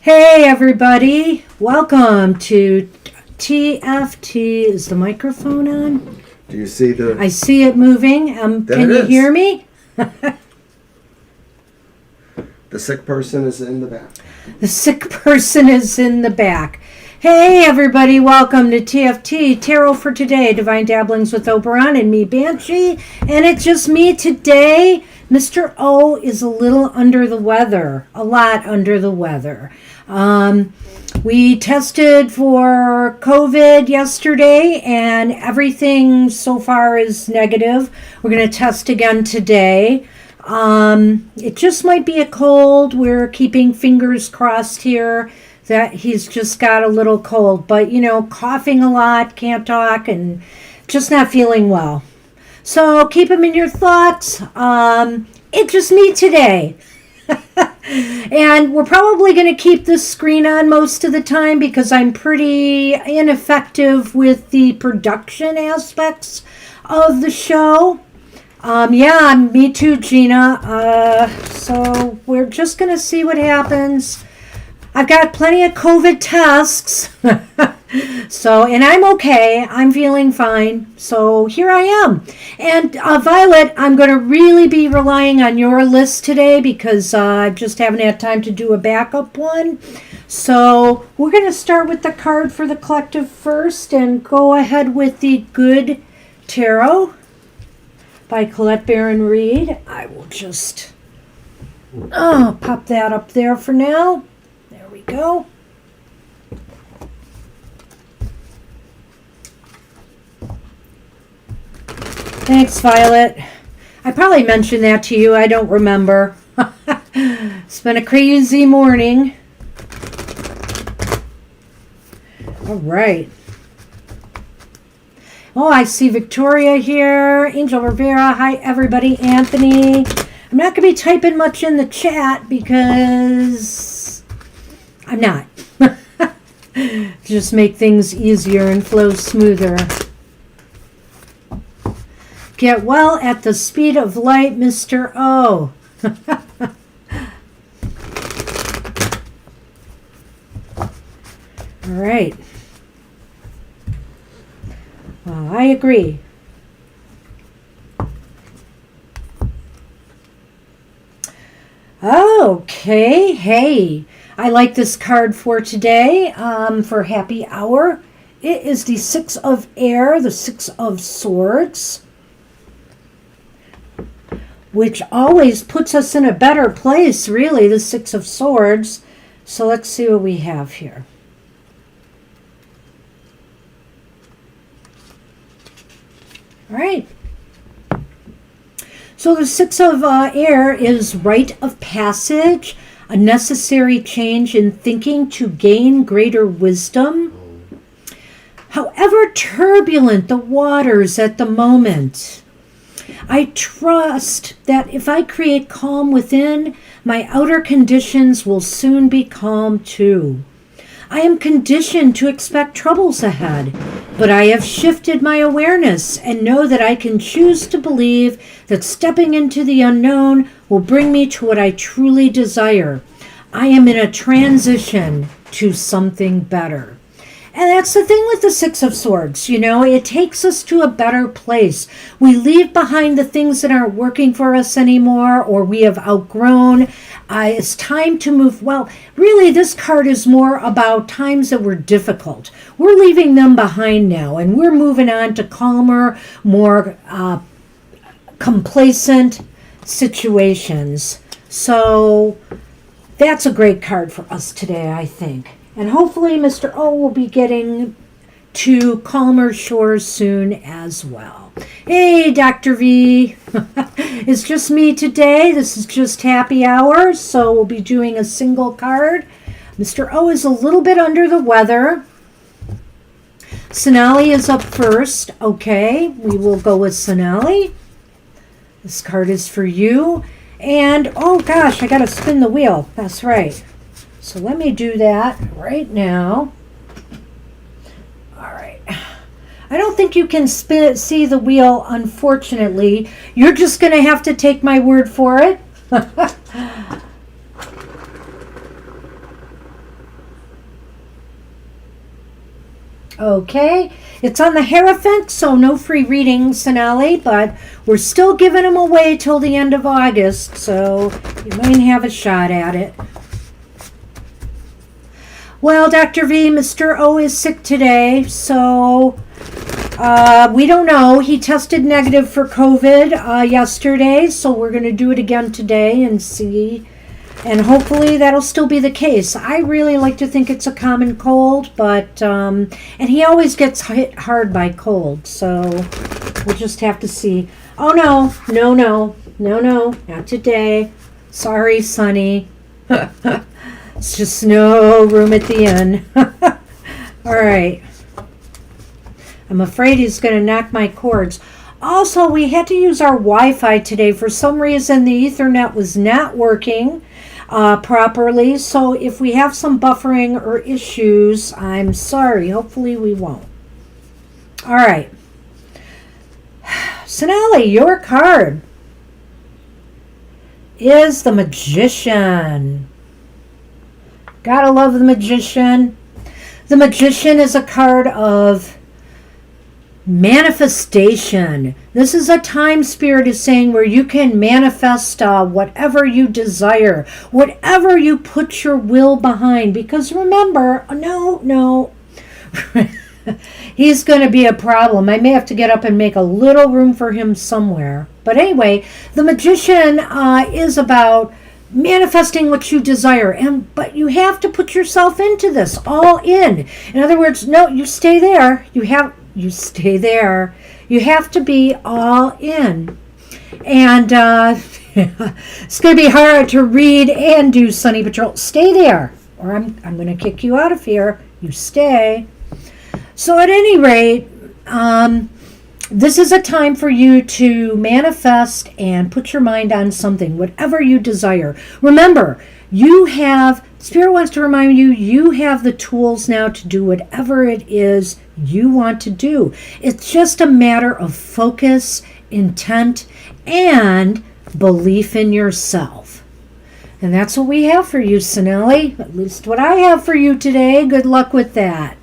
Hey everybody, welcome to TFT. Is the microphone on? Do you see the... I see it moving. Can you hear me? The sick person is in the back. The sick person is in the back. Hey everybody, welcome to TFT, Tarot for Today, Divine Dabblings with Oberon and me, Banshee. And it's just me today. Mr. O is a little under the weather, a lot under the weather. We tested for COVID yesterday and everything so far is negative. We're going to test again today. It just might be a cold. We're keeping fingers crossed here that he's just got a little cold, but coughing a lot, can't talk, and just not feeling well. So keep him in your thoughts. It's just me today. And we're probably going to keep this screen on most of the time because I'm pretty ineffective with the production aspects of the show. Yeah, me too, Gina. So we're just going to see what happens. I've got plenty of COVID tests. And I'm okay. I'm feeling fine. So here I am. And Violet, I'm going to really be relying on your list today because I just haven't had time to do a backup one. So we're going to start with the card for the collective first and go ahead with the Good Tarot by Colette Baron Reed. I will just pop that up there for now. There we go. Thanks, Violet. I probably mentioned that to you. I don't remember. It's been a crazy morning. All right. Oh, I see Victoria here. Angel Rivera. Hi, everybody. Anthony. I'm not going to be typing much in the chat because I'm not. Just make things easier and flow smoother. Get well at the speed of light, Mr. O. All right. Well, I agree. Okay. Hey, I like this card for today for happy hour. It is the Six of Air, the Six of Swords, which always puts us in a better place, really, the Six of Swords. So let's see what we have here. All right. So the Six of Air is rite of passage, a necessary change in thinking to gain greater wisdom. However turbulent the waters at the moment, I trust that if I create calm within, my outer conditions will soon be calm too. I am conditioned to expect troubles ahead, but I have shifted my awareness and know that I can choose to believe that stepping into the unknown will bring me to what I truly desire. I am in a transition to something better. And that's the thing with the Six of Swords, it takes us to a better place. We leave behind the things that aren't working for us anymore or we have outgrown. It's time to move. Well, really, this card is more about times that were difficult. We're leaving them behind now, and we're moving on to calmer, more complacent situations. So that's a great card for us today, I think. And hopefully Mr. O will be getting to calmer shores soon as well. Hey, Dr. V. It's just me today. This is just happy hour, so we'll be doing a single card. Mr. O is a little bit under the weather. Sonali is up first. Okay, we will go with Sonali. This card is for you. And, oh gosh, I got to spin the wheel. That's right. So let me do that right now. All right. I don't think you can see the wheel, unfortunately. You're just going to have to take my word for it. Okay, it's on the Hierophant, so no free readings, Sonali, but we're still giving them away till the end of August, so you might have a shot at it. Well, Dr. V, Mr. O is sick today, so we don't know. He tested negative for COVID yesterday, so we're going to do it again today and see. And hopefully that'll still be the case. I really like to think it's a common cold, but, and he always gets hit hard by cold, so we'll just have to see. Oh, no, not today. Sorry, Sonny. It's just no room at the inn. All right. I'm afraid he's going to knock my cords. Also, we had to use our Wi-Fi today. For some reason, the Ethernet was not working properly. So if we have some buffering or issues, I'm sorry. Hopefully we won't. All right. Sonali, your card is the Magician. Gotta love the Magician. The Magician is a card of manifestation. This is a time Spirit is saying where you can manifest whatever you desire, whatever you put your will behind. Because remember, no, he's going to be a problem. I may have to get up and make a little room for him somewhere. But anyway, the Magician is about manifesting what you desire, but you have to put yourself into this, all in. In other words, no, you stay there. You stay there. You have to be all in. And it's going to be hard to read and do Sunny Patrol. Stay there, or I'm going to kick you out of here. You stay. So at any rate, this is a time for you to manifest and put your mind on something, whatever you desire. Remember, Spirit wants to remind you, you have the tools now to do whatever it is you want to do. It's just a matter of focus, intent, and belief in yourself. And that's what we have for you, Sonali. At least what I have for you today. Good luck with that.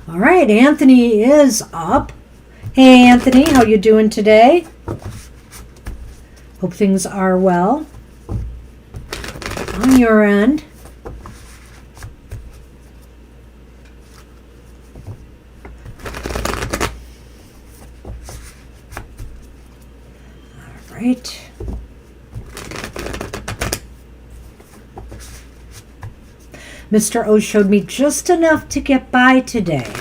All right, Anthony is up. Hey, Anthony, how you doing today? Hope things are well on your end. All right. Mr. O showed me just enough to get by today.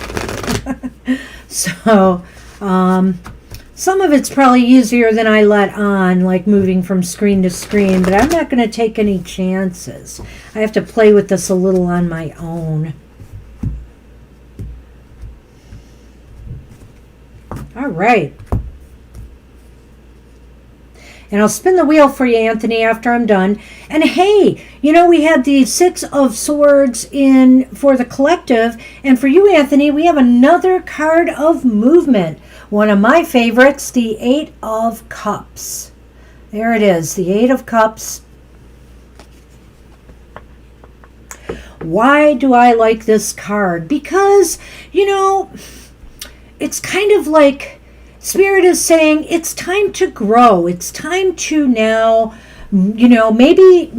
So, some of it's probably easier than I let on, like moving from screen to screen, but I'm not going to take any chances. I have to play with this a little on my own. All right. And I'll spin the wheel for you, Anthony, after I'm done. And hey, we had the Six of Swords in for the collective. And for you, Anthony, we have another card of movement. One of my favorites, the Eight of Cups. There it is, the Eight of Cups. Why do I like this card? Because, it's kind of like Spirit is saying it's time to grow. It's time to now, maybe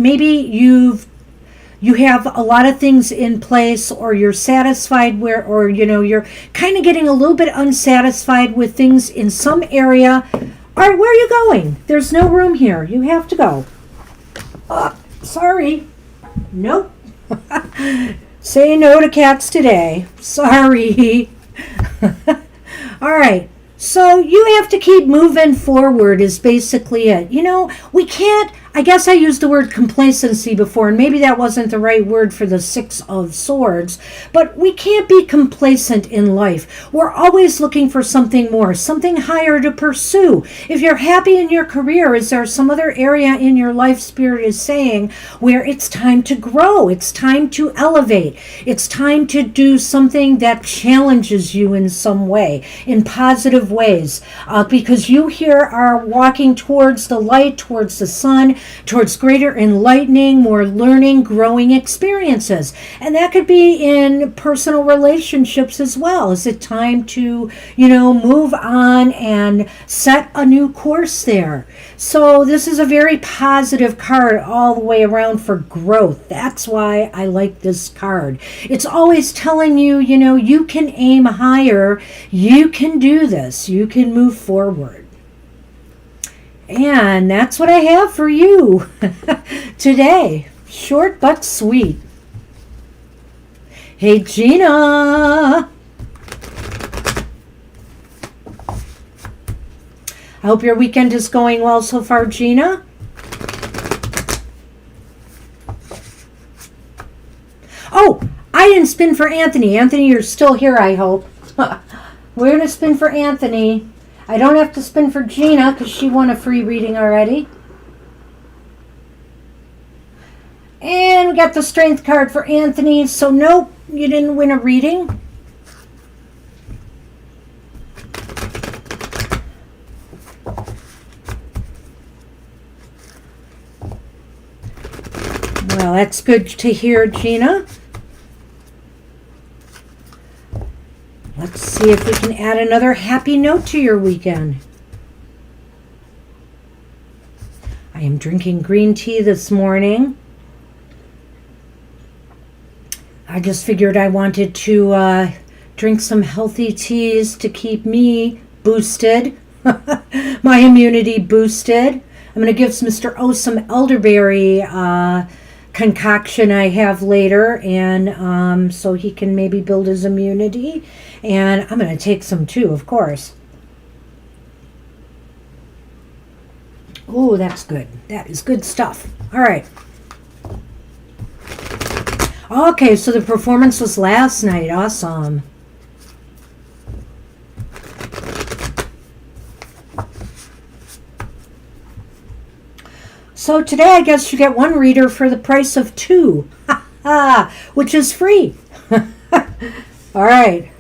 you have a lot of things in place, or you're satisfied or you're kind of getting a little bit unsatisfied with things in some area. All right, where are you going? There's no room here. You have to go. Sorry. Nope. Say no to cats today. Sorry. All right. So you have to keep moving forward is basically it. We can't, I guess I used the word complacency before, and maybe that wasn't the right word for the Six of Swords, but we can't be complacent in life. We're always looking for something more, something higher to pursue. If you're happy in your career, is there some other area in your life, Spirit is saying, where it's time to grow, it's time to elevate, it's time to do something that challenges you in some way, in positive ways, because you here are walking towards the light, towards the sun, towards greater enlightening, more learning, growing experiences. And that could be in personal relationships as well. Is it time to, move on and set a new course there? So this is a very positive card all the way around for growth. That's why I like this card. It's always telling you, you can aim higher. You can do this. You can move forward. And that's what I have for you today. Short but sweet. Hey, Gina. I hope your weekend is going well so far, Gina. Oh, I didn't spin for Anthony. Anthony, you're still here, I hope. We're going to spin for Anthony. I don't have to spin for Gina because she won a free reading already. And we got the strength card for Anthony. So nope, you didn't win a reading. Well, that's good to hear, Gina. Let's see if we can add another happy note to your weekend. I am drinking green tea this morning. I just figured I wanted to drink some healthy teas to keep me boosted, my immunity boosted. I'm going to give Mr. O some elderberry concoction I have later, and so he can maybe build his immunity. And I'm going to take some too, of course. Oh, that's good. That is good stuff. All right. Okay, so the performance was last night. Awesome. So today I guess you get one reader for the price of two, which is free. All right.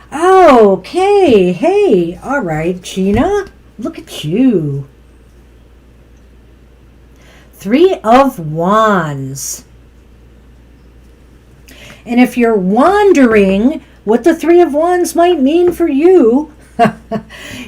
Okay, hey, all right, Gina, look at you. 3 of Wands. And if you're wondering what the 3 of Wands might mean for you,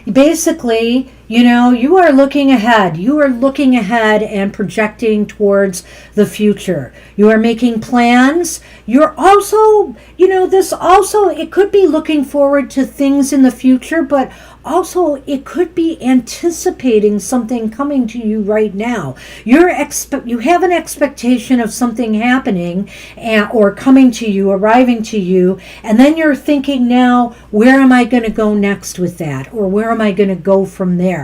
basically, you are looking ahead. You are looking ahead and projecting towards the future. You are making plans. You're also, it could be looking forward to things in the future, but also it could be anticipating something coming to you right now. You have an expectation of something happening or coming to you, arriving to you, and then you're thinking now, where am I going to go next with that? Or where am I going to go from there?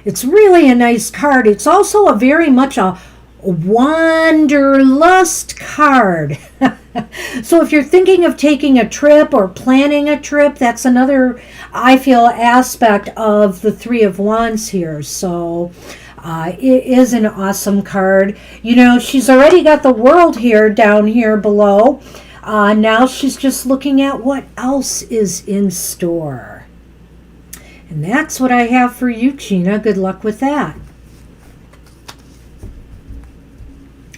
It's really a nice card. It's also a very much a wanderlust card. So if you're thinking of taking a trip or planning a trip, that's another, I feel, aspect of the 3 of Wands here. So it is an awesome card. She's already got the world here down here below. Now she's just looking at what else is in store. And that's what I have for you, Gina. Good luck with that.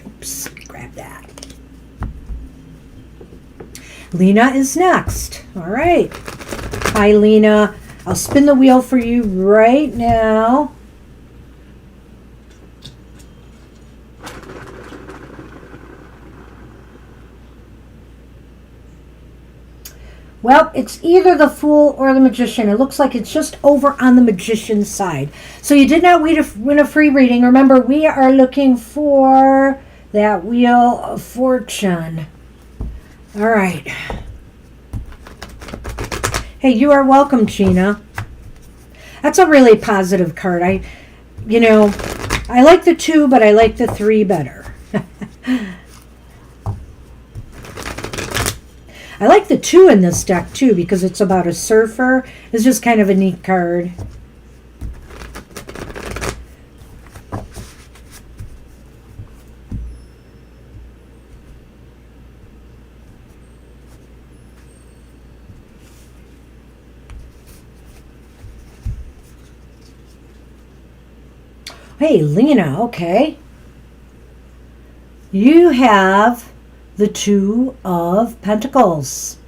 Oops, grab that. Lena is next. All right. Hi, Lena. I'll spin the wheel for you right now. Well, it's either the Fool or the Magician. It looks like it's just over on the Magician's side. So you did not win a free reading. Remember, we are looking for that Wheel of Fortune. All right. Hey, you are welcome, Gina. That's a really positive card. I like the 2, but I like the 3 better. I like the 2 in this deck, too, because it's about a surfer. It's just kind of a neat card. Hey, Lena, okay. You have the Two of Pentacles.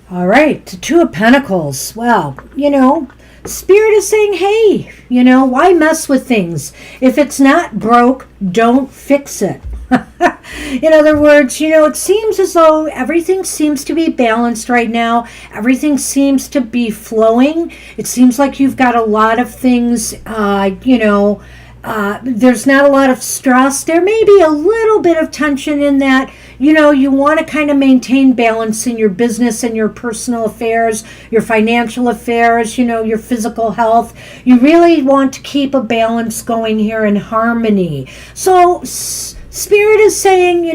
All right, the Two of Pentacles. Well, Spirit is saying, hey, why mess with things? If it's not broke, don't fix it. In other words, it seems as though everything seems to be balanced right now. Everything seems to be flowing. It seems like you've got a lot of things, there's not a lot of stress. There may be a little bit of tension in that, you want to kind of maintain balance in your business and your personal affairs, your financial affairs, your physical health. You really want to keep a balance going here in harmony. So Spirit is saying,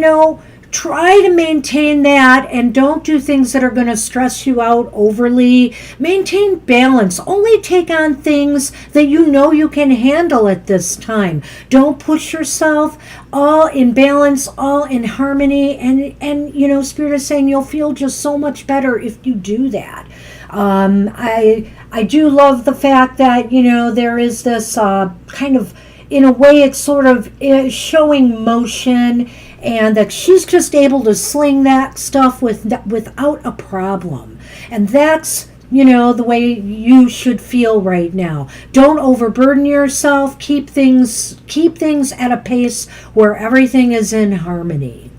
try to maintain that and don't do things that are going to stress you out overly. Maintain balance. Only take on things that you can handle at this time. Don't push yourself. All in balance, all in harmony. And Spirit is saying you'll feel just so much better if you do that. I do love the fact that, there is this kind of, in a way, it's sort of showing motion, and that she's just able to sling that stuff without a problem. And that's, the way you should feel right now. Don't overburden yourself. Keep things at a pace where everything is in harmony.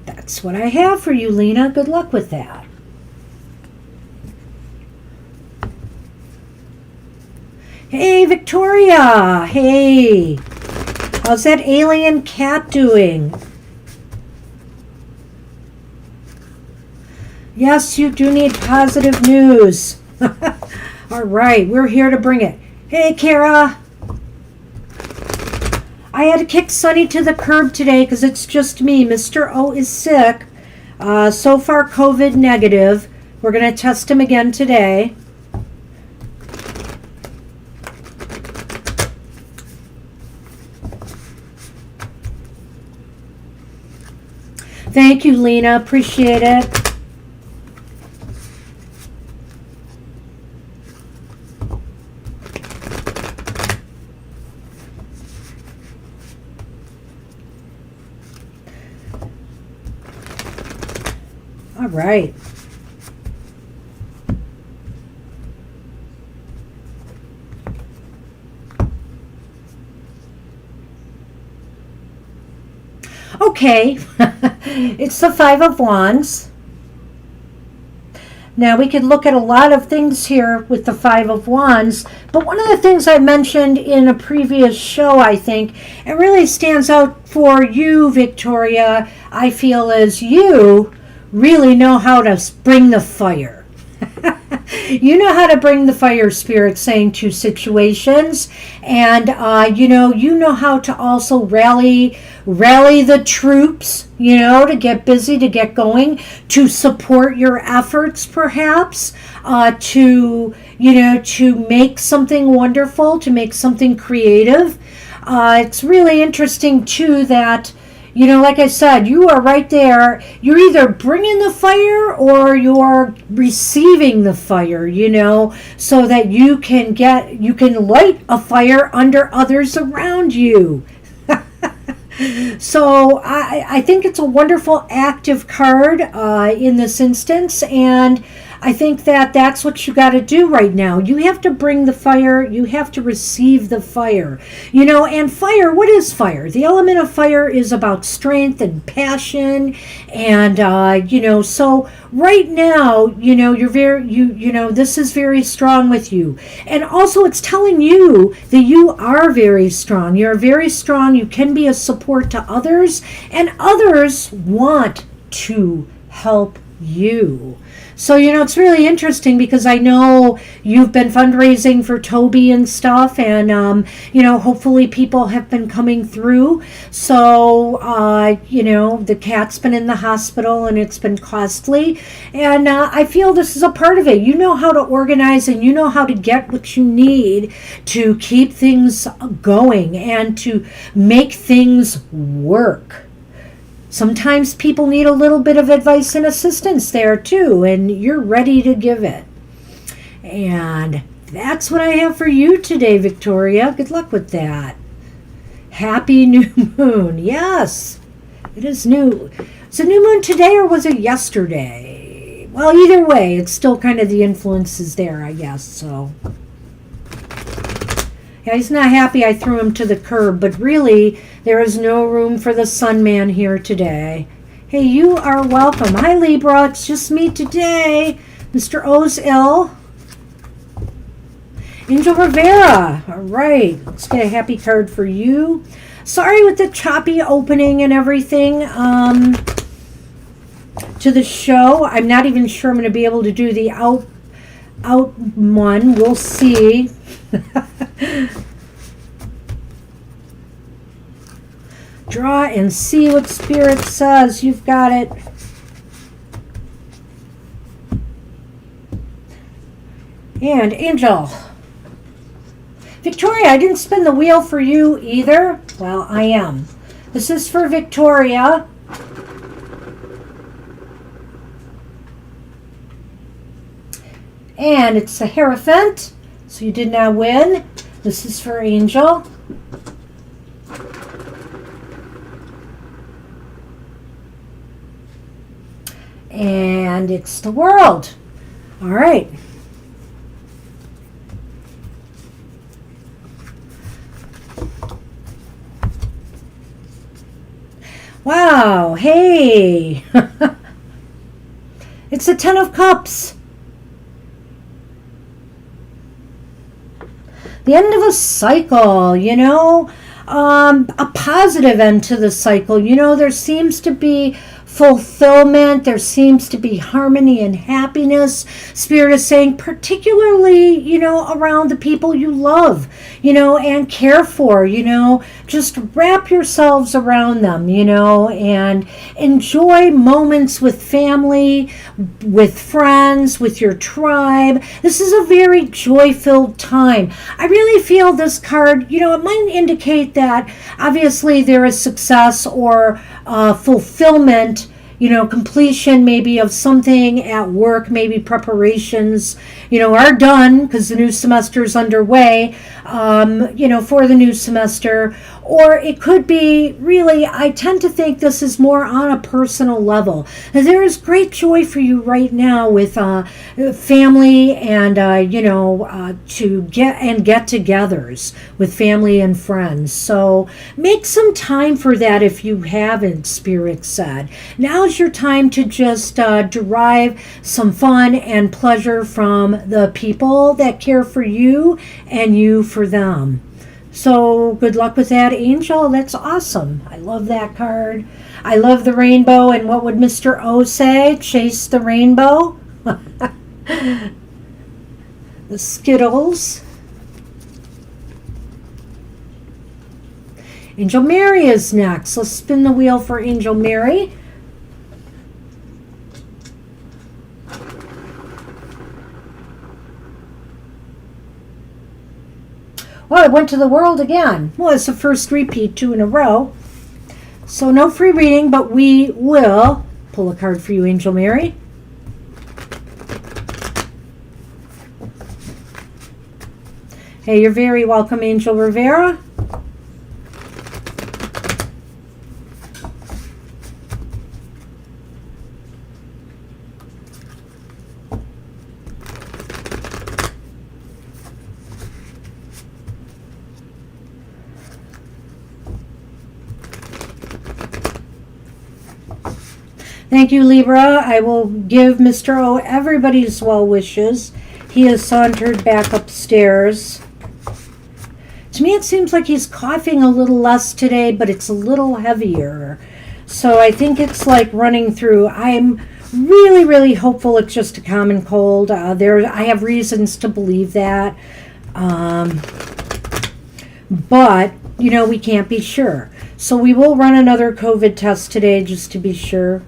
That's what I have for you, Lena. Good luck with that. Hey, Victoria. Hey. How's that alien cat doing? Yes, you do need positive news. All right, we're here to bring it. Hey, Kara. I had to kick Sunny to the curb today because it's just me. Mr. O is sick. So far, COVID negative. We're going to test him again today. Thank you, Lena. Appreciate it. All right. Okay, it's the Five of Wands. Now we could look at a lot of things here with the Five of Wands, but one of the things I mentioned in a previous show, I think, it really stands out for you, Victoria, I feel, is you really know how to bring the fire. You know how to bring the fire, Spirit saying, to situations, and you know how to also rally the troops, to get busy, to get going, to support your efforts, perhaps, to make something wonderful, to make something creative. It's really interesting too that, like I said, you are right there. You're either bringing the fire or you're receiving the fire, so that you can light a fire under others around you. So I think it's a wonderful active card in this instance, and I think that that's what you got to do right now. You have to bring the fire. You have to receive the fire. And fire, what is fire? The element of fire is about strength and passion. And, so right now, you're this is very strong with you. And also it's telling you that you are very strong. You're very strong. You can be a support to others, and others want to help you. So, it's really interesting because I know you've been fundraising for Toby and stuff, and, hopefully people have been coming through. So, the cat's been in the hospital and it's been costly. And I feel this is a part of it. You know how to organize and you know how to get what you need to keep things going and to make things work. Sometimes people need a little bit of advice and assistance there too, and you're ready to give it. And That's what I have for you today, Victoria. Good luck with that. Happy new moon. Yes, it is new. Is it new moon today or was it yesterday? Well, either way, it's still kind of the influences there, I guess. So, yeah, he's not happy I threw him to the curb, but really, there is no room for the sun man here today. Hey, you are welcome. Hi, Libra. It's just me today. Mr. O's ill. Angel Rivera. All right. Let's get a happy card for you. Sorry with the choppy opening and everything to the show. I'm not even sure I'm going to be able to do the out one. We'll see. Draw and see what Spirit says. You've got it. And Angel. Victoria, I didn't spin the wheel for you either. Well, I am. This is for Victoria. And it's a Hierophant. So you did not win. This is for Angel. And it's the World. All right. Wow, hey. It's the Ten of Cups. The end of a cycle, you know, a positive end to the cycle. You know, there seems to be fulfillment. There seems to be harmony and happiness. Spirit is saying, particularly, you know, around the people you love, you know, and care for, you know, just wrap yourselves around them, you know, and enjoy moments with family, with friends, with your tribe. This is a very joy-filled time. I really feel this card, you know, it might indicate that obviously there is success or fulfillment, you know, completion maybe of something at work, maybe preparations, you know, are done because the new semester is underway, you know, for the new semester. Or it could be really, I tend to think this is more on a personal level. There is great joy for you right now with family and, you know, to get-togethers with family and friends. So make some time for that if you haven't, Spirit said. Now's your time to just derive some fun and pleasure from the people that care for you and you for them. So good luck with that, Angel. That's awesome. I love that card. I love the rainbow. And what would Mr. O say? Chase the rainbow. The Skittles. Angel Mary is next. Let's spin the wheel for Angel Mary. Well, I went to the World again. Well, it's the first repeat, 2 in a row. So no free reading, but we will pull a card for you, Angel Mary. Hey, you're very welcome, Angel Rivera. Thank you, Libra. I will give Mr. O everybody's well wishes. He has sauntered back upstairs. To me, it seems like he's coughing a little less today, but it's a little heavier. So I think it's like running through. I'm really, really hopeful it's just a common cold. I have reasons to believe that. But, you know, we can't be sure. So we will run another COVID test today just to be sure.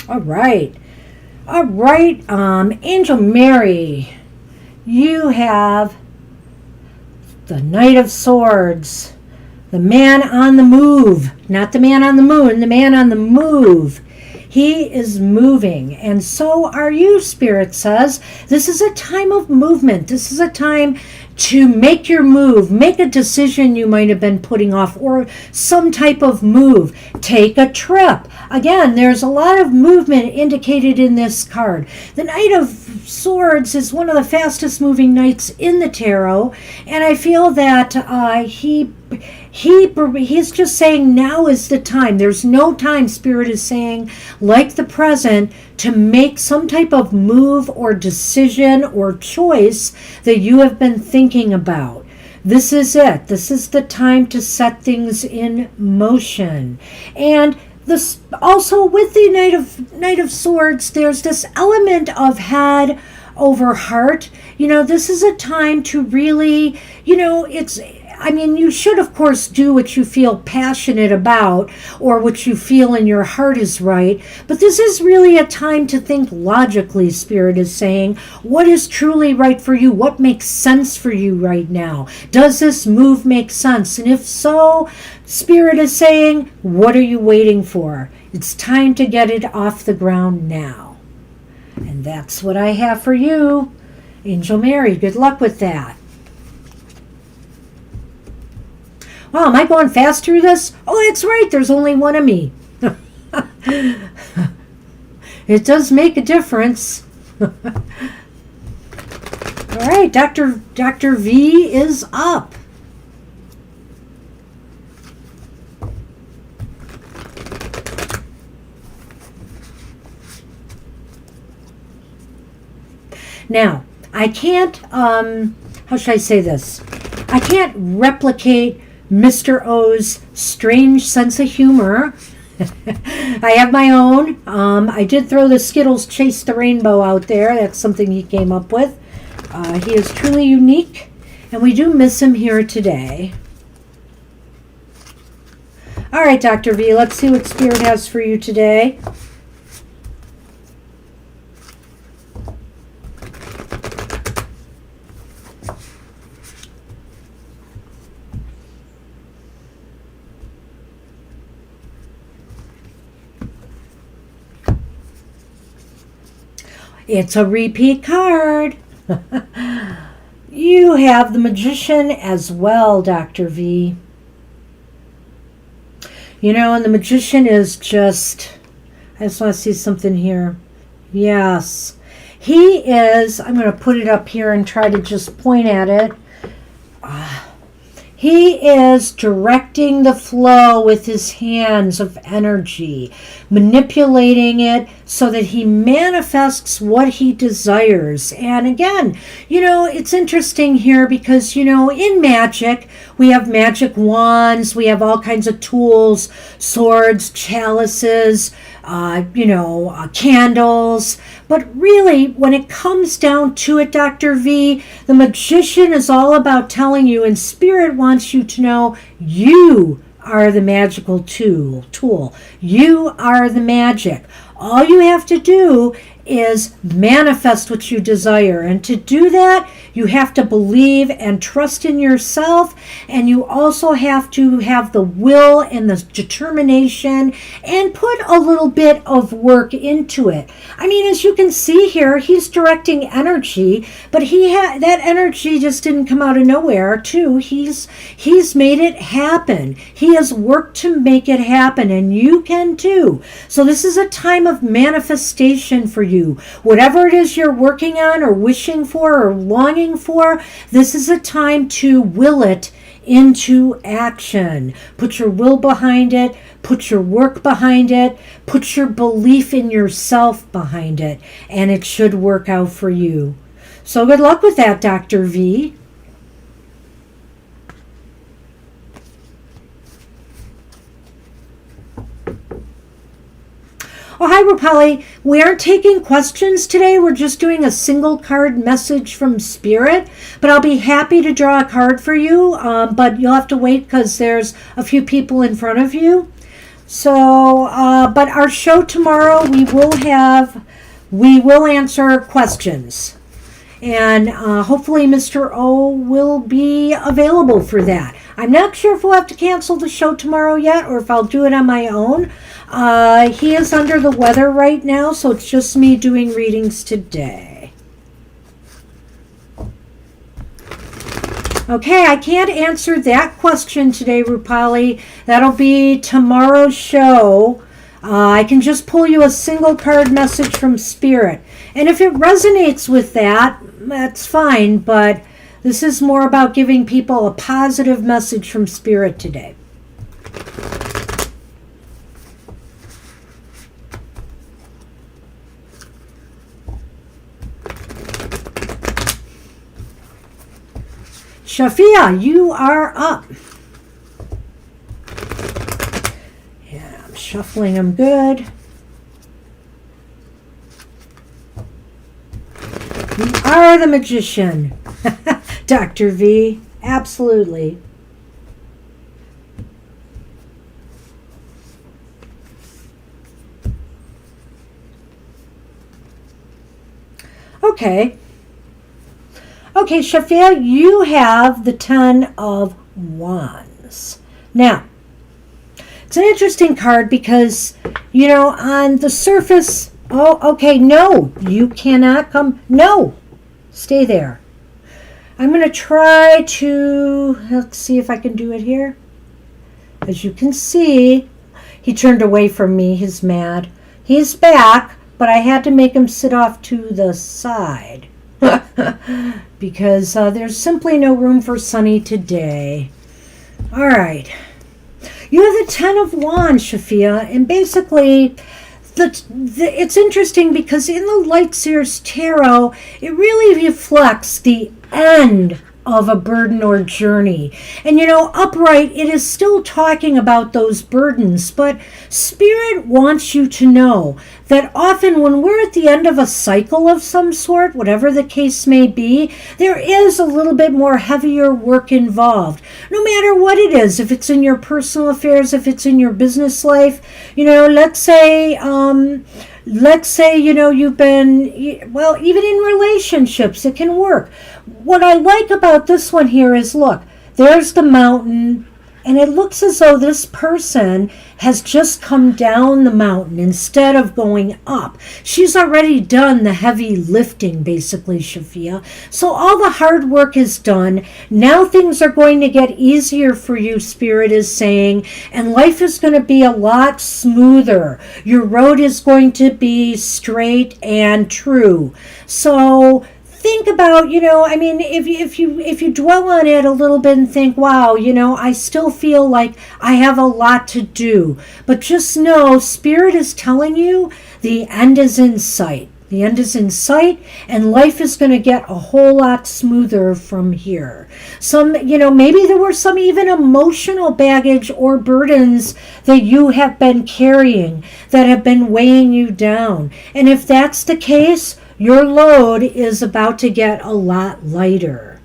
All right. Angel Mary, you have the Knight of Swords, the man on the move, not the man on the moon, the man on the move. He is moving, and so are you, Spirit says. This is a time of movement. This is a time to make your move, make a decision you might have been putting off, or some type of move. Take a trip. Again, there's a lot of movement indicated in this card. The Knight of Swords is one of the fastest moving knights in the tarot, and I feel that he's just saying now is the time. There's no time, Spirit is saying, like the present, to make some type of move or decision or choice that you have been thinking about. This is it. This is the time to set things in motion. And this also with the Knight of Swords, there's this element of head over heart. This is a time to really, you should, of course, do what you feel passionate about or what you feel in your heart is right. But this is really a time to think logically, Spirit is saying. What is truly right for you? What makes sense for you right now? Does this move make sense? And if so, Spirit is saying, what are you waiting for? It's time to get it off the ground now. And that's what I have for you. Angel Mary, good luck with that. Wow, am I going fast through this? Oh, that's right. There's only one of me. It does make a difference. All right, Dr. V is up. Now, I can't, how should I say this? I can't replicate Mr. O's strange sense of humor. I have my own. I did throw the Skittles Chase the Rainbow out there. That's something he came up with. He is truly unique, and we do miss him here today. All right, Dr. V, let's see what Spirit has for you today. It's a repeat card. You have the Magician as well, Dr. V. And the Magician is just, I just want to see something here. Yes. He is, I'm going to put it up here and try to just point at it. He is directing the flow with his hands of energy, manipulating it so that he manifests what he desires. And again, it's interesting here because, in magic, we have magic wands, we have all kinds of tools, swords, chalices, candles. But really, when it comes down to it, Dr. V, the Magician is all about telling you, and Spirit wants you to know, you are the magical tool. You are the magic. All you have to do is manifest what you desire. And to do that, you have to believe and trust in yourself. And you also have to have the will and the determination and put a little bit of work into it. As you can see here, he's directing energy, but that energy just didn't come out of nowhere, too. He's made it happen. He has worked to make it happen, and you can too. So this is a time of manifestation for you. Whatever it is you're working on or wishing for or longing for, this is a time to will it into action. Put your will behind it, put your work behind it, put your belief in yourself behind it, and it should work out for you. So good luck with that, Dr. V. Oh, hi, Rupali. We aren't taking questions today. We're just doing a single card message from Spirit. But I'll be happy to draw a card for you. But you'll have to wait because there's a few people in front of you. So, but our show tomorrow, we will answer questions. And hopefully Mr. O will be available for that. I'm not sure if we'll have to cancel the show tomorrow yet or if I'll do it on my own. He is under the weather right now, so it's just me doing readings today. Okay, I can't answer that question today, Rupali. That'll be tomorrow's show. I can just pull you a single card message from Spirit. And if it resonates with that, that's fine, but this is more about giving people a positive message from Spirit today. Shafia, you are up. Yeah, I'm shuffling them good. You are the magician. Dr. V, absolutely. Okay. Okay, Shafia, you have the Ten of Wands. Now, it's an interesting card because, you know, on the surface, oh, okay, no, you cannot come. No, stay there. I'm going to try to, let's see if I can do it here. As you can see, he turned away from me. He's mad. He's back, but I had to make him sit off to the side. Because there's simply no room for Sunny today. All right. You have the Ten of Wands, Shafia, and basically it's interesting because in the Light Seers Tarot, it really reflects the end of a burden or journey. And you know, upright, it is still talking about those burdens, but Spirit wants you to know that often when we're at the end of a cycle of some sort, whatever the case may be, there is a little bit more heavier work involved. No matter what it is, if it's in your personal affairs, if it's in your business life, you know, let's say, you know, you've been, well, even in relationships, it can work. What I like about this one here is, look, there's the mountain, and it looks as though this person has just come down the mountain instead of going up. She's already done the heavy lifting, basically, Shafia. So all the hard work is done. Now things are going to get easier for you, Spirit is saying, and life is going to be a lot smoother. Your road is going to be straight and true. So think about, you know, I mean, if you dwell on it a little bit and think, wow, you know, I still feel like I have a lot to do. But just know, Spirit is telling you the end is in sight. The end is in sight, and life is going to get a whole lot smoother from here. Some, you know, maybe there were some even emotional baggage or burdens that you have been carrying that have been weighing you down. And if that's the case, your load is about to get a lot lighter.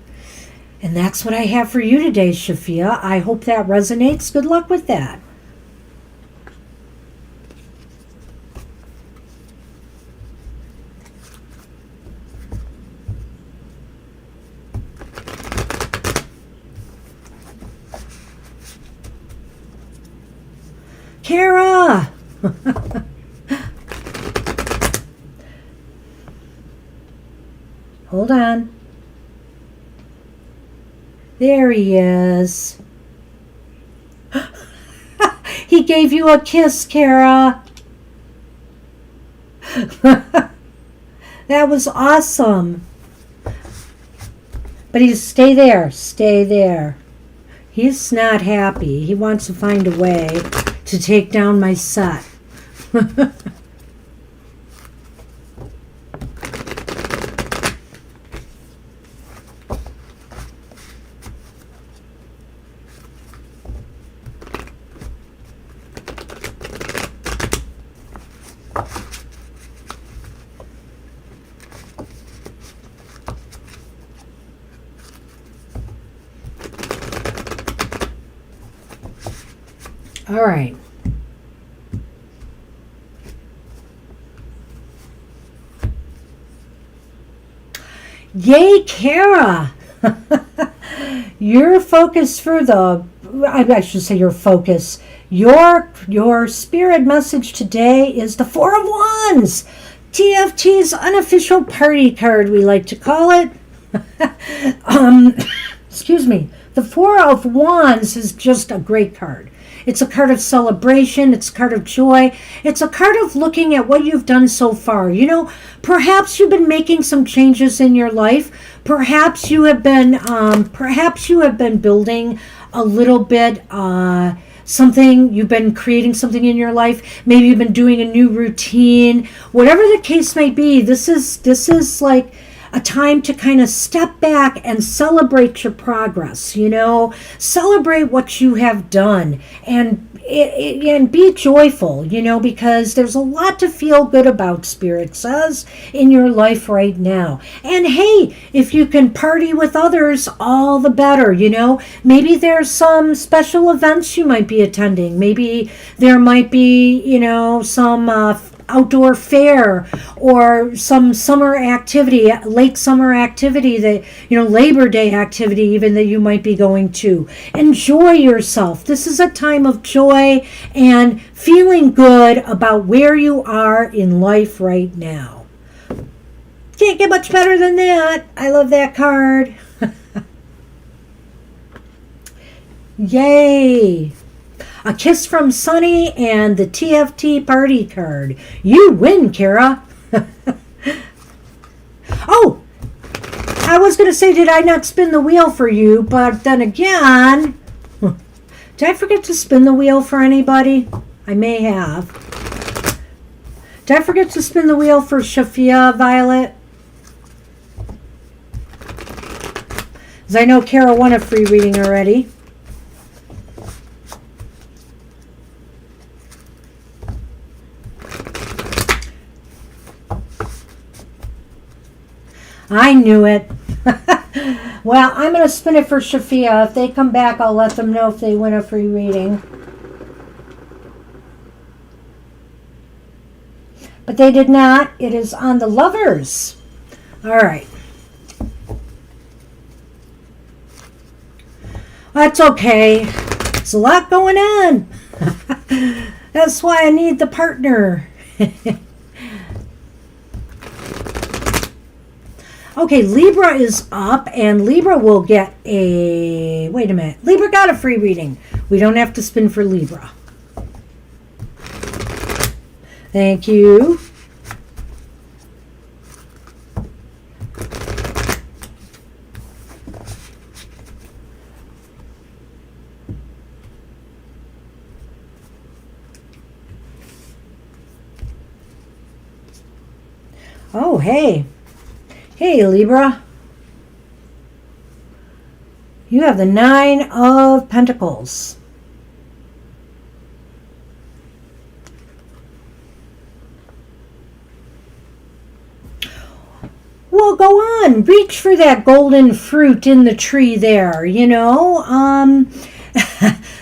And that's what I have for you today, Shafia. I hope that resonates. Good luck with that. Kara! Hold on. There he is. He gave you a kiss, Kara. That was awesome. But stay there. Stay there. He's not happy. He wants to find a way to take down my set. All right. Yay, Kara! Your focus for the, I should say your focus, your spirit message today is the Four of Wands, TFT's unofficial party card, we like to call it. Excuse me. The Four of Wands is just a great card. It's a card of celebration. It's a card of joy. It's a card of looking at what you've done so far. You know, perhaps you've been making some changes in your life. Perhaps you have been building a little bit, something, you've been creating something in your life. Maybe you've been doing a new routine. Whatever the case may be, this is like a time to kind of step back and celebrate your progress, you know, celebrate what you have done and be joyful, you know, because there's a lot to feel good about, Spirit says, in your life right now. And hey, if you can party with others, all the better, you know. Maybe there's some special events you might be attending. Maybe there might be, you know, some outdoor fair or some summer activity, late summer activity that, you know, Labor Day activity even that you might be going to. Enjoy yourself. This is a time of joy and feeling good about where you are in life right now. Can't get much better than that. I love that card. Yay. A kiss from Sunny and the TFT party card. You win, Kara. Oh, I was going to say, did I not spin the wheel for you? But then again, did I forget to spin the wheel for anybody? I may have. Did I forget to spin the wheel for Shafia Violet? Because I know Kara won a free reading already. I knew it. Well, I'm going to spin it for Shafia. If they come back, I'll let them know if they win a free reading. But they did not. It is on the Lovers. All right. That's okay. There's a lot going on. That's why I need the partner. Okay, Libra is up, and Libra will get a... Wait a minute. Libra got a free reading. We don't have to spin for Libra. Thank you. Oh, hey. Hey, Libra. You have the Nine of Pentacles. Well, go on. Reach for that golden fruit in the tree there, you know.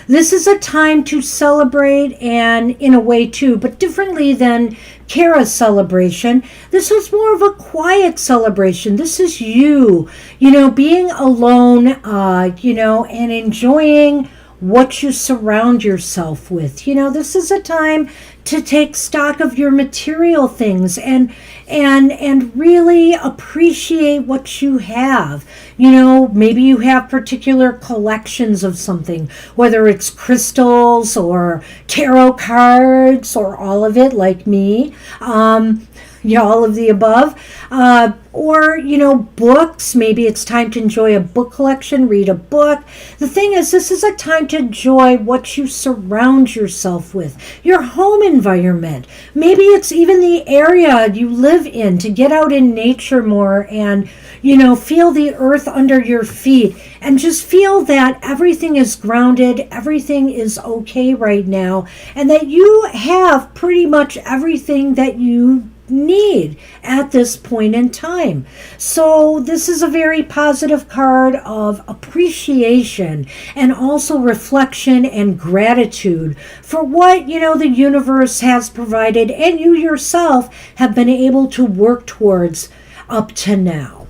This is a time to celebrate, and in a way too, but differently than Kara's celebration. This was more of a quiet celebration. This is you know, being alone, you know, and enjoying what you surround yourself with. You know, this is a time to take stock of your material things and really appreciate what you have. You know, maybe you have particular collections of something, whether it's crystals or tarot cards or all of it, like me. Yeah, all of the above. Or, you know, books. Maybe it's time to enjoy a book collection, read a book. The thing is, this is a time to enjoy what you surround yourself with, your home environment. Maybe it's even the area you live in, to get out in nature more and, you know, feel the earth under your feet and just feel that everything is grounded, everything is okay right now, and that you have pretty much everything that you need at this point in time. So this is a very positive card of appreciation and also reflection and gratitude for what, you know, the universe has provided and you yourself have been able to work towards up to now.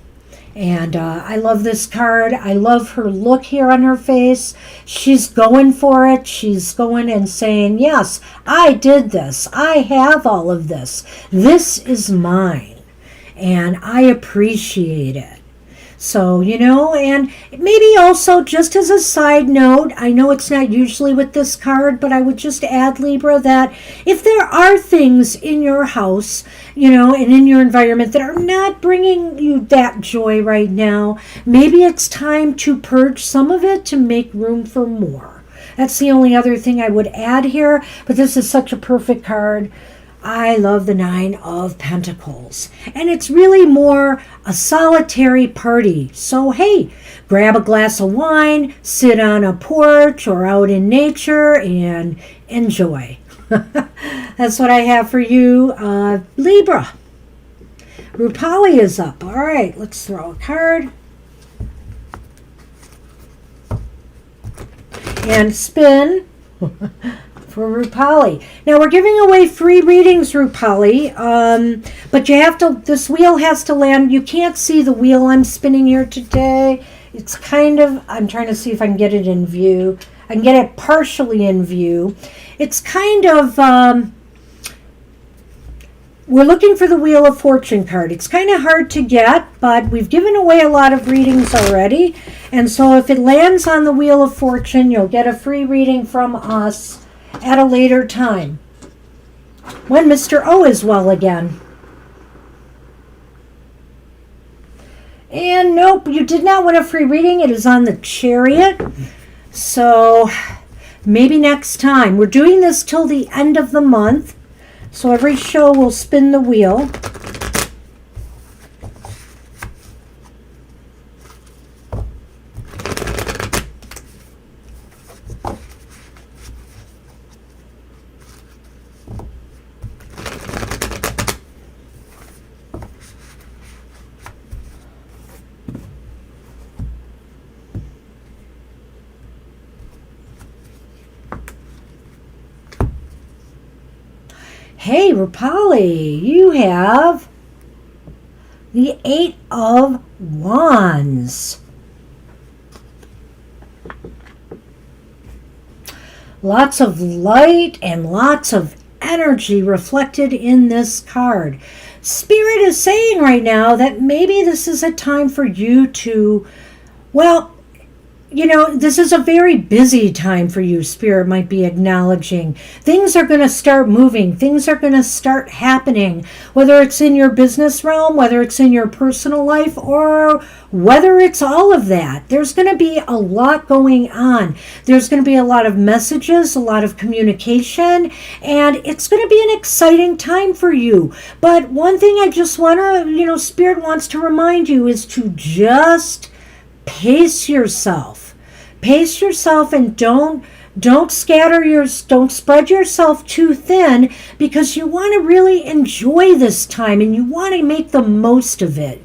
And I love this card. I love her look here on her face. She's going for it. She's going and saying, yes, I did this. I have all of this. This is mine. And I appreciate it. So, and maybe also just as a side note, I know it's not usually with this card, but I would just add, Libra, that if there are things in your house, and in your environment that are not bringing you that joy right now, maybe it's time to purge some of it to make room for more. That's the only other thing I would add here, but this is such a perfect card. I love the Nine of Pentacles. And it's really more a solitary party. So, hey, grab a glass of wine, sit on a porch or out in nature, and enjoy. That's what I have for you, Libra. Rupali is up. All right, let's throw a card. And spin. For Rupali. Now we're giving away free readings, Rupali, but you have to, this wheel has to land. You can't see the wheel I'm spinning here today. It's kind of, I'm trying to see if I can get it in view. I can get it partially in view. It's kind of, we're looking for the Wheel of Fortune card. It's kind of hard to get, but we've given away a lot of readings already. And so if it lands on the Wheel of Fortune, you'll get a free reading from us at a later time, when Mr. O is well again. And nope, you did not win a free reading. It is on the Chariot. So maybe next time. We're doing this till the end of the month. So every show we'll spin the wheel. Hey, Rupali, you have the Eight of Wands. Lots of light and lots of energy reflected in this card. Spirit is saying right now that maybe this is a time for you to, well, this is a very busy time for you, Spirit might be acknowledging. Things are going to start moving. Things are going to start happening, whether it's in your business realm, whether it's in your personal life, or whether it's all of that. There's going to be a lot going on. There's going to be a lot of messages, a lot of communication, and it's going to be an exciting time for you. But one thing I just want to, Spirit wants to remind you is to just pace yourself. Pace yourself and don't don't spread yourself too thin, because you want to really enjoy this time and you want to make the most of it,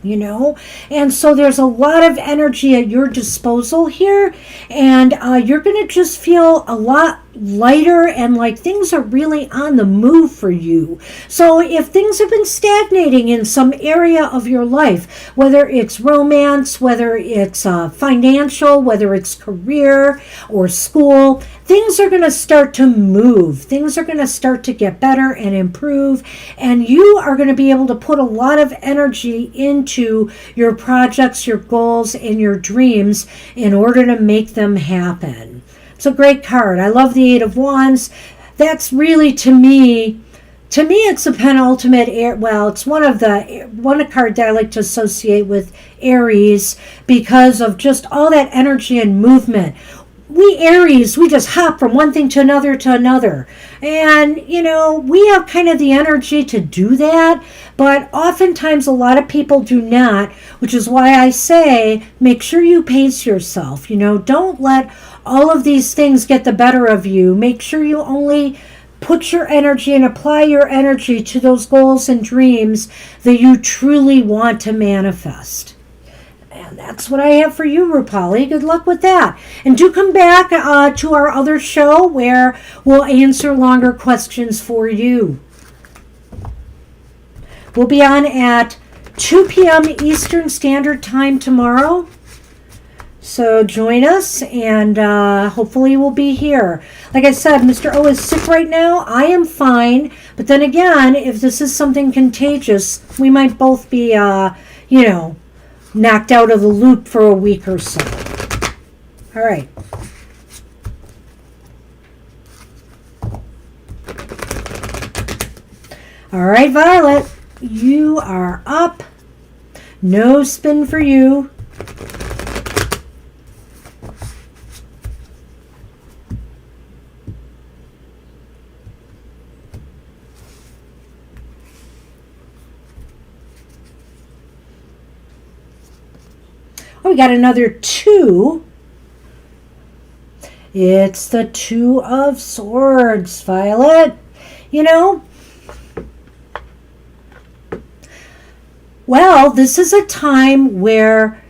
And so there's a lot of energy at your disposal here, and you're going to just feel a lot lighter and like things are really on the move for you. So if things have been stagnating in some area of your life, whether it's romance, whether it's financial, whether it's career or school, things are going to start to move. Things are going to start to get better and improve, and you are going to be able to put a lot of energy into your projects, your goals, and your dreams in order to make them happen. It's a great card. I love the Eight of Wands. That's really, to me, it's the penultimate, it's one card that I like to associate with Aries because of just all that energy and movement. We Aries, we just hop from one thing to another. And, we have kind of the energy to do that, but oftentimes a lot of people do not, which is why I say make sure you pace yourself. Don't let all of these things get the better of you. Make sure you only put your energy and apply your energy to those goals and dreams that you truly want to manifest. And that's what I have for you, Rupali. Good luck with that. And do come back to our other show where we'll answer longer questions for you. We'll be on at 2 p.m. Eastern Standard Time tomorrow. So join us, and hopefully we'll be here. Like I said, Mr. O is sick right now. I am fine. But then again, if this is something contagious, we might both be, knocked out of the loop for a week or so. All right. All right, Violet, you are up. No spin for you. Oh, we got another 2. It's the 2 of Swords, Violet. Well, this is a time where,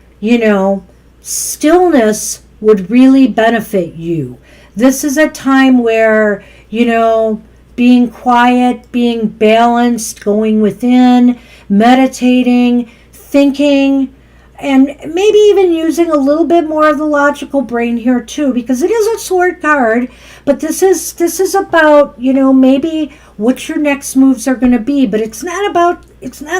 stillness would really benefit you. This is a time where, being quiet, being balanced, going within, meditating, thinking, and maybe even using a little bit more of the logical brain here too, because it is a sword card, but this is about, maybe what your next moves are going to be, but it's not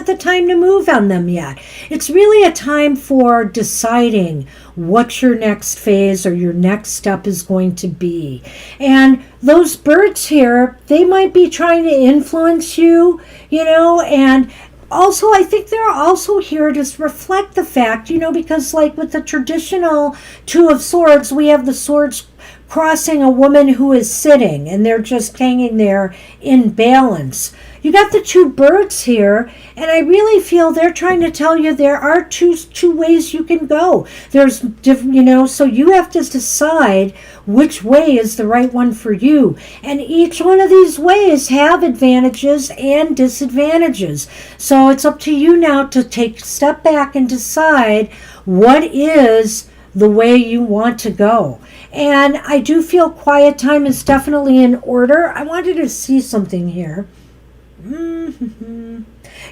the time to move on them yet. It's really a time for deciding what your next phase or your next step is going to be. And those birds here, they might be trying to influence you, and also, I think they're also here to reflect the fact, because like with the traditional 2 of Swords, we have the swords crossing a woman who is sitting, and they're just hanging there in balance. You got the 2 birds here, and I really feel they're trying to tell you there are two ways you can go. There's different, so you have to decide which way is the right one for you. And each one of these ways have advantages and disadvantages. So it's up to you now to take a step back and decide what is the way you want to go. And I do feel quiet time is definitely in order. I wanted to see something here.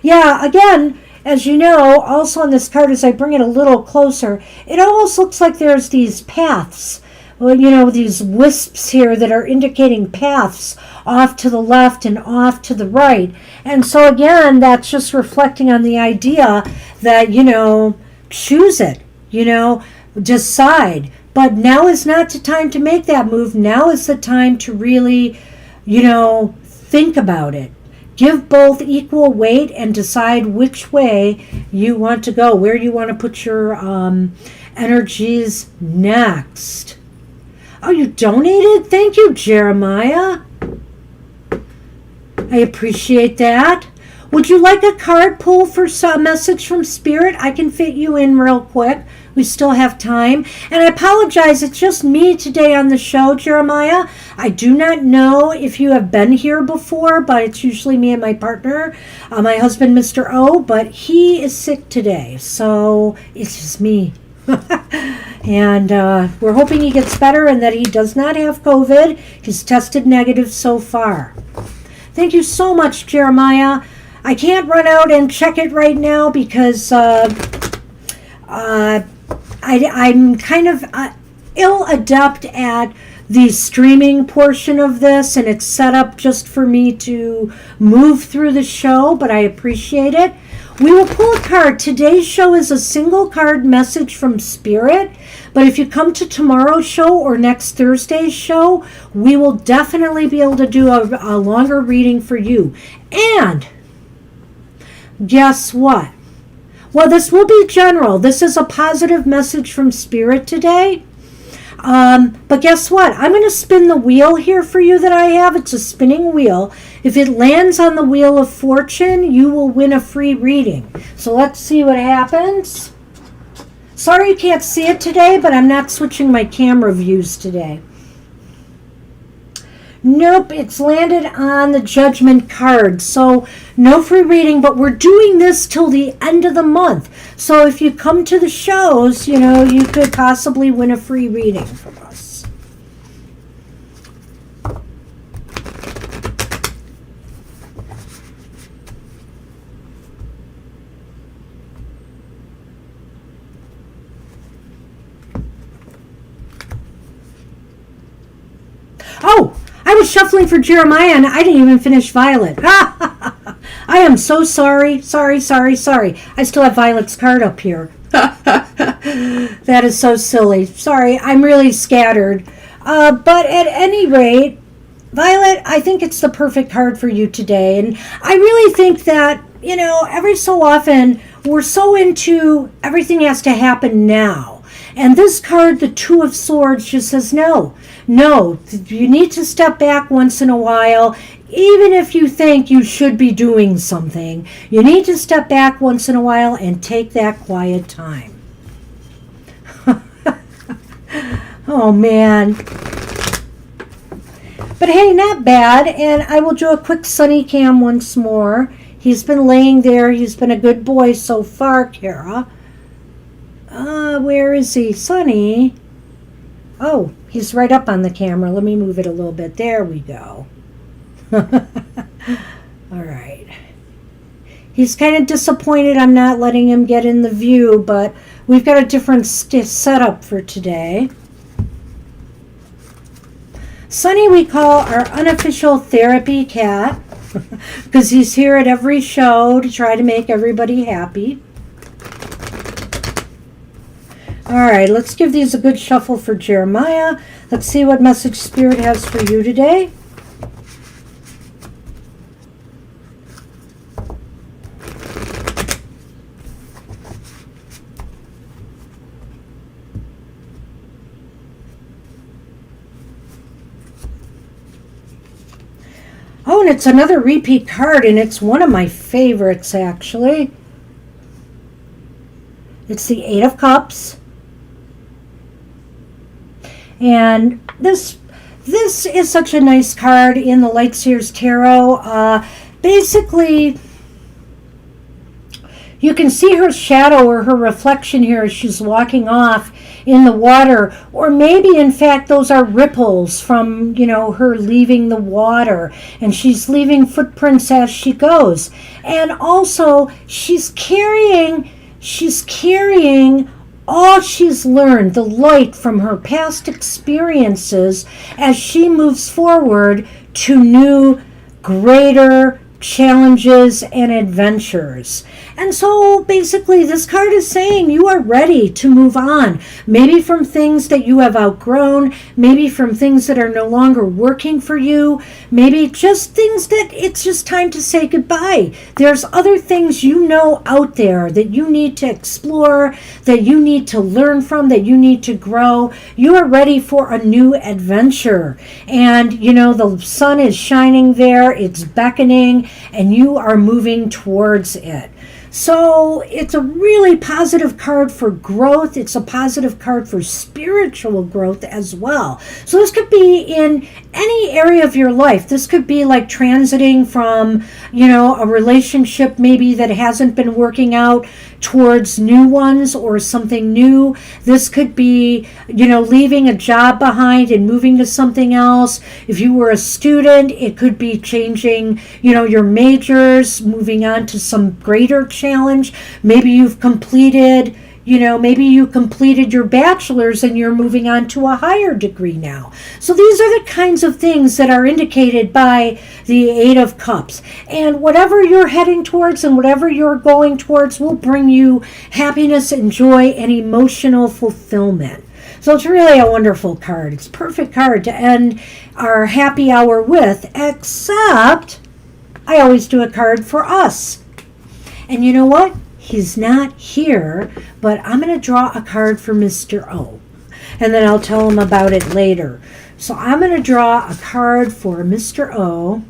Yeah, again, as you know, also on this card, as I bring it a little closer, it almost looks like there's these paths. Well, these wisps here that are indicating paths off to the left and off to the right. And so again, that's just reflecting on the idea that, choose it, decide. But now is not the time to make that move. Now is the time to really, think about it. Give both equal weight and decide which way you want to go, where you want to put your energies next. Oh, you donated? Thank you, Jeremiah. I appreciate that. Would you like a card pull for a message from Spirit? I can fit you in real quick. We still have time. And I apologize, it's just me today on the show, Jeremiah. I do not know if you have been here before, but it's usually me and my partner, my husband, Mr. O, but he is sick today, so it's just me. And we're hoping he gets better and that he does not have COVID. He's tested negative so far. Thank you so much, Jeremiah. I can't run out and check it right now because I'm kind of ill-adept at the streaming portion of this, and it's set up just for me to move through the show, but I appreciate it. We will pull a card. Today's show is a single card message from Spirit, but if you come to tomorrow's show or next Thursday's show, we will definitely be able to do a longer reading for you. And guess what? Well, this will be general. This is a positive message from Spirit today. But guess what? I'm going to spin the wheel here for you that I have. It's a spinning wheel. If it lands on the Wheel of Fortune, you will win a free reading. So let's see what happens. Sorry you can't see it today, but I'm not switching my camera views today. Nope, it's landed on the Judgment card. So no free reading, but we're doing this till the end of the month. So if you come to the shows, you could possibly win a free reading from us. shuffling for Jeremiah and I didn't even finish Violet. I am so sorry. Sorry. I still have Violet's card up here. That is so silly. Sorry, I'm really scattered. But at any rate, Violet, I think it's the perfect card for you today. And I really think that, every so often we're so into everything has to happen now. And this card, the Two of Swords, just says no, you need to step back once in a while. Even if you think you should be doing something, you need to step back once in a while and take that quiet time. Oh, man. But hey, not bad. And I will do a quick Sunny cam once more. He's been laying there. He's been a good boy so far, Kara. Where is he? Sunny. Oh, he's right up on the camera. Let me move it a little bit. There we go. All right. He's kind of disappointed I'm not letting him get in the view, but we've got a different setup for today. Sunny we call our unofficial therapy cat because he's here at every show to try to make everybody happy. All right, let's give these a good shuffle for Jeremiah. Let's see what message Spirit has for you today. Oh, and it's another repeat card, and it's one of my favorites, actually. It's the Eight of Cups. And this is such a nice card in the Lightseers Tarot. Basically, you can see her shadow or her reflection here as she's walking off in the water, or maybe in fact those are ripples from her leaving the water, and she's leaving footprints as she goes. And also she's carrying all she's learned, the light from her past experiences, as she moves forward to new, greater challenges and adventures. And so basically this card is saying you are ready to move on, maybe from things that you have outgrown, maybe from things that are no longer working for you, maybe just things that it's just time to say goodbye. There's other things out there that you need to explore, that you need to learn from, that you need to grow. You are ready for a new adventure. And the sun is shining there, it's beckoning, and you are moving towards it. So it's a really positive card for growth. It's a positive card for spiritual growth as well. So this could be in any area of your life. This could be like transiting from, a relationship maybe that hasn't been working out towards new ones or something new. This could be, leaving a job behind and moving to something else. If you were a student, it could be changing, your majors, moving on to some greater challenge. Maybe you've completed, maybe you completed your bachelor's and you're moving on to a higher degree now. So these are the kinds of things that are indicated by the Eight of Cups. And whatever you're heading towards and whatever you're going towards will bring you happiness and joy and emotional fulfillment. So it's really a wonderful card. It's a perfect card to end our happy hour with, except I always do a card for us. And you know what? He's not here, but I'm going to draw a card for Mr. O. And then I'll tell him about it later. So I'm going to draw a card for Mr. O.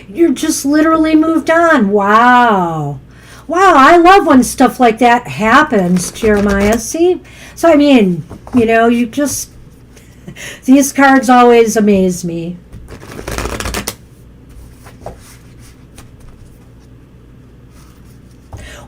You're just literally moved on. Wow. Wow, I love when stuff like that happens, Jeremiah. See? So, you just... These cards always amaze me.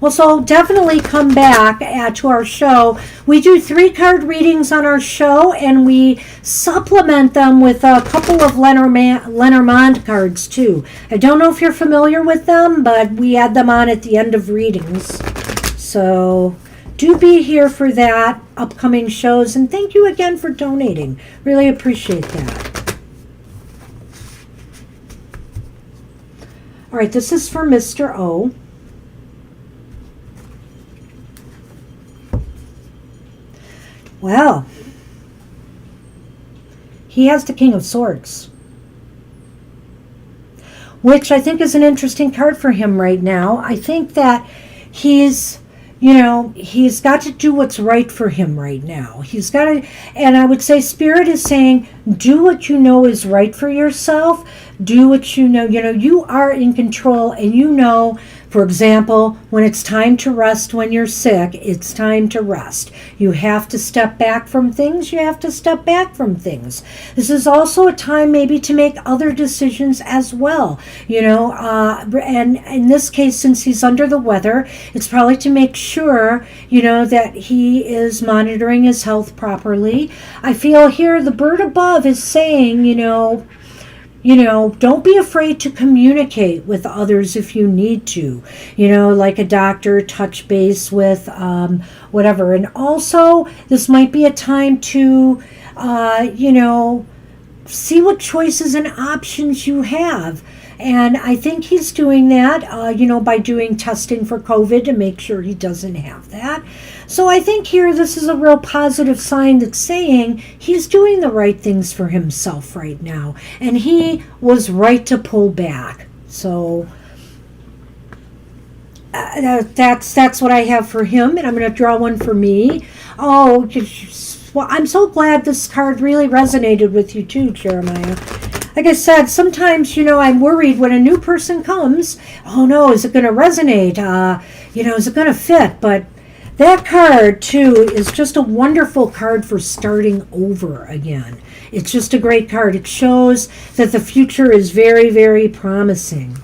Well, so definitely come back to our show. We do 3-card readings on our show, and we supplement them with a couple of Lenormand cards, too. I don't know if you're familiar with them, but we add them on at the end of readings. So do be here for that, upcoming shows, and thank you again for donating. Really appreciate that. All right, this is for Mr. O. Well, he has the King of Swords, which I think is an interesting card for him right now. I think that he's got to do what's right for him right now. He's got to, and I would say Spirit is saying, do what you know is right for yourself. Do what you know. You are in control, and for example, when it's time to rest when you're sick, it's time to rest. You have to step back from things. You have to step back from things. This is also a time maybe to make other decisions as well. And in this case, since he's under the weather, it's probably to make sure, that he is monitoring his health properly. I feel here the bird above is saying, don't be afraid to communicate with others if you need to, like a doctor, touch base with whatever. And also, this might be a time to, see what choices and options you have. And I think he's doing that, by doing testing for COVID to make sure he doesn't have that. So I think here this is a real positive sign that's saying he's doing the right things for himself right now. And he was right to pull back. So that's what I have for him. And I'm going to draw one for me. Oh, well, I'm so glad this card really resonated with you too, Jeremiah. Like I said, sometimes, I'm worried when a new person comes. Oh no, is it going to resonate? Is it going to fit? But that card, too, is just a wonderful card for starting over again. It's just a great card. It shows that the future is very, very promising.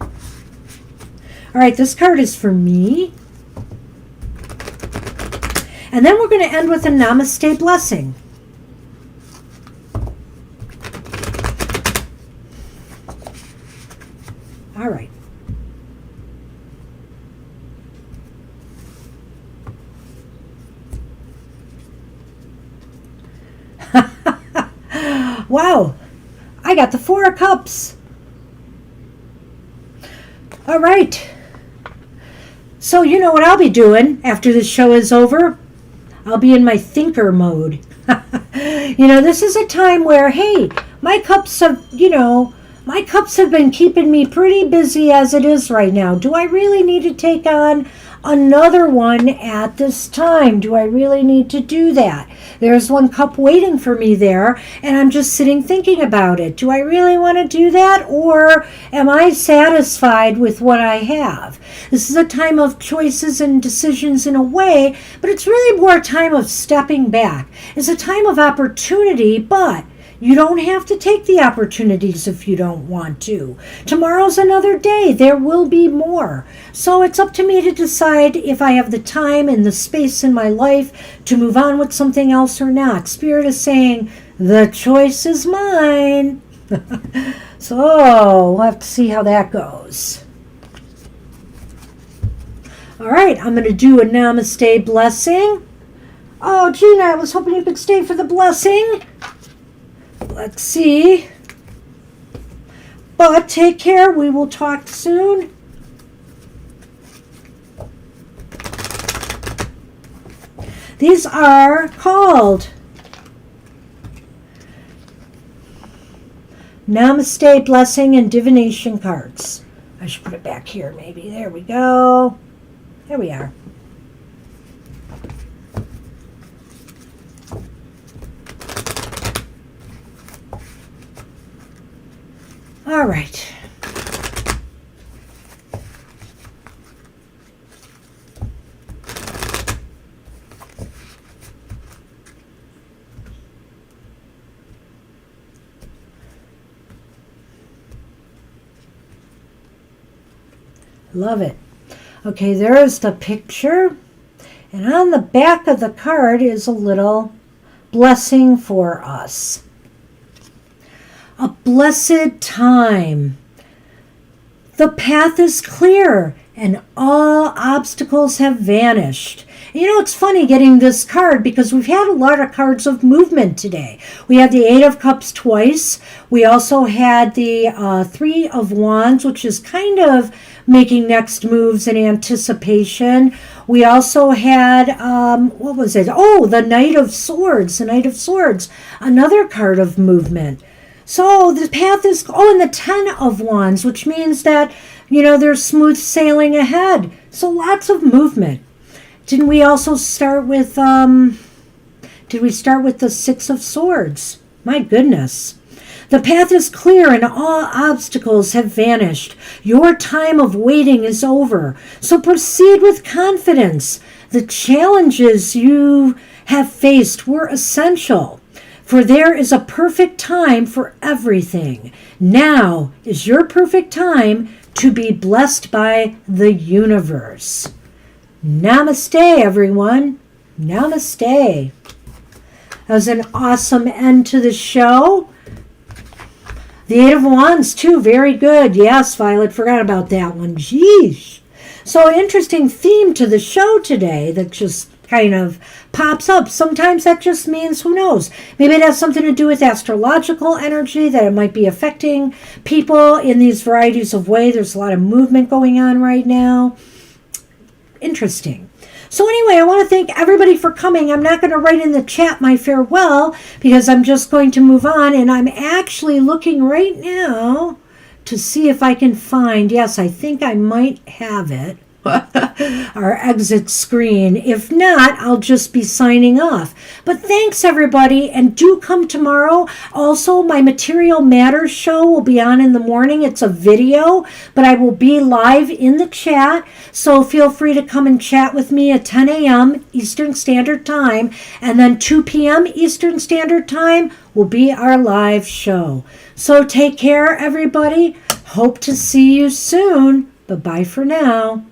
All right, this card is for me. And then we're going to end with a Namaste blessing. All right. Wow, I got the Four of Cups. All right. So you know what I'll be doing after this show is over? I'll be in my thinker mode. This is a time where, hey, my cups have been keeping me pretty busy as it is right now. Do I really need to take on another one at this time? Do I really need to do that? There's one cup waiting for me there, and I'm just sitting thinking about it. Do I really want to do that, or am I satisfied with what I have? This is a time of choices and decisions in a way, but it's really more a time of stepping back. It's a time of opportunity, but you don't have to take the opportunities if you don't want to. Tomorrow's another day. There will be more. So it's up to me to decide if I have the time and the space in my life to move on with something else or not. Spirit is saying, the choice is mine. So we'll have to see how that goes. All right, I'm going to do a Namaste blessing. Oh, Gina, I was hoping you could stay for the blessing. Let's see. But take care. We will talk soon. These are called Namaste Blessing and Divination cards. I should put it back here maybe. There we go. There we are. All right. Love it. Okay, there's the picture. And on the back of the card is a little blessing for us. A blessed time. The path is clear and all obstacles have vanished. It's funny getting this card because we've had a lot of cards of movement today. We had the Eight of Cups twice. We also had the Three of Wands, which is kind of making next moves in anticipation. We also had, what was it? Oh, the Knight of Swords. The Knight of Swords, another card of movement. So the path is, and the Ten of Wands, which means that, there's smooth sailing ahead. So lots of movement. Didn't we also start with, did we start with the Six of Swords? My goodness. The path is clear and all obstacles have vanished. Your time of waiting is over. So proceed with confidence. The challenges you have faced were essential. For there is a perfect time for everything. Now is your perfect time to be blessed by the universe. Namaste, everyone. Namaste. That was an awesome end to the show. The Eight of Wands, too. Very good. Yes, Violet, forgot about that one. Jeez. So interesting theme to the show today that just kind of pops up. Sometimes that just means, who knows? Maybe it has something to do with astrological energy, that it might be affecting people in these varieties of ways. There's a lot of movement going on right now. Interesting. So anyway, I want to thank everybody for coming. I'm not going to write in the chat my farewell because I'm just going to move on. And I'm actually looking right now to see if I can find, yes, I think I might have it, our exit screen. If not, I'll just be signing off. But thanks, everybody, and do come tomorrow. Also, my Material Matters show will be on in the morning. It's a video, but I will be live in the chat, so feel free to come and chat with me at 10 a.m. Eastern Standard Time, and then 2 p.m. Eastern Standard Time will be our live show. So take care, everybody. Hope to see you soon. Bye-bye for now.